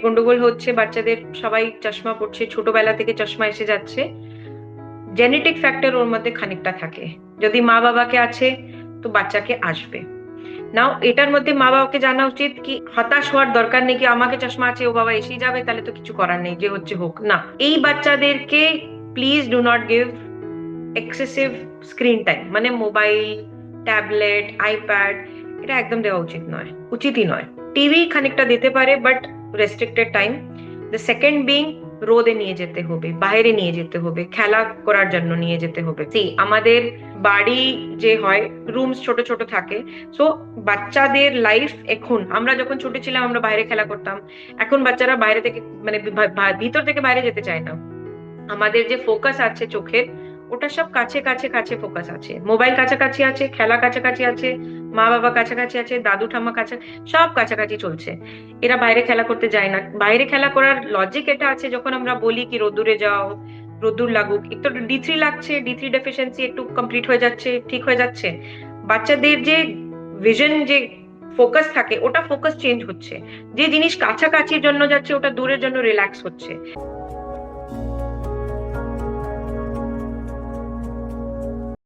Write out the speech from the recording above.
গন্ডগোল হচ্ছে, বাচ্চাদের সবাই চশমা পড়ছে, ছোটবেলা থেকে চশমা এসে যাচ্ছে। জেনেটিক ফ্যাক্টর ওর মধ্যে খানিকটা থাকে, যদি মা বাবাকে আছে তো বাচ্চাকে আসবে। নাও এটার মধ্যে মা বাবাকে জানা উচিত কি হতাশ হওয়ার দরকার নেই, কি আমাকে চশমা আছে ও বাবা এসেই যাবে তাহলে তো কিছু করার নেই, যে হচ্ছে হোক না। এই বাচ্চাদেরকে please do not give excessive screen time, মানে মোবাইল, ট্যাবলেট, আইপ্যাড, এটা একদম দেওয়া উচিত নয়, উচিতই নয়। টিভি খানিকটা দিতে পারে but restricted time. The second being, রোদে নিয়ে যেতে হবে, বাইরে নিয়ে যেতে হবে, খেলা করার জন্য নিয়ে যেতে হবে। আমাদের বাড়ি যে হয়, রুমস ছোট ছোট থাকে। সো বাচ্চাদের লাইফ, এখন আমরা যখন ছোট ছিলাম আমরা বাইরে খেলা করতাম, এখন বাচ্চারা বাইরে থেকে মানে ভিতর থেকে বাইরে যেতে চায় না। আমাদের যে ফোকাস আছে চোখের, ওটা সব কাছে কাছে কাছে ফোকাস আছে, মোবাইল কাছাকাছি আছে, খেলা কাছাকাছি আছে, মা বাবা কাছাকাছি আছে, দাদু ঠাম্মা কাছে, সব কাছাকাছি চলছে। এরা বাইরে খেলা করতে যায় না। বাইরে খেলা করার লজিক এটা আছে, যখন আমরা বলি কি রোদ্দুরে যাও, রোদ্দুর লাগুক, একটু D3 লাগছে, D3 ডেফিসিয়েন্সি একটু কমপ্লিট হয়ে যাচ্ছে, ঠিক হয়ে যাচ্ছে। বাচ্চাদের যে ভিশন, যে ফোকাস থাকে, ওটা ফোকাস চেঞ্জ হচ্ছে। যে জিনিস কাছাকাছির জন্য যাচ্ছে ওটা দূরের জন্য রিল্যাক্স হচ্ছে।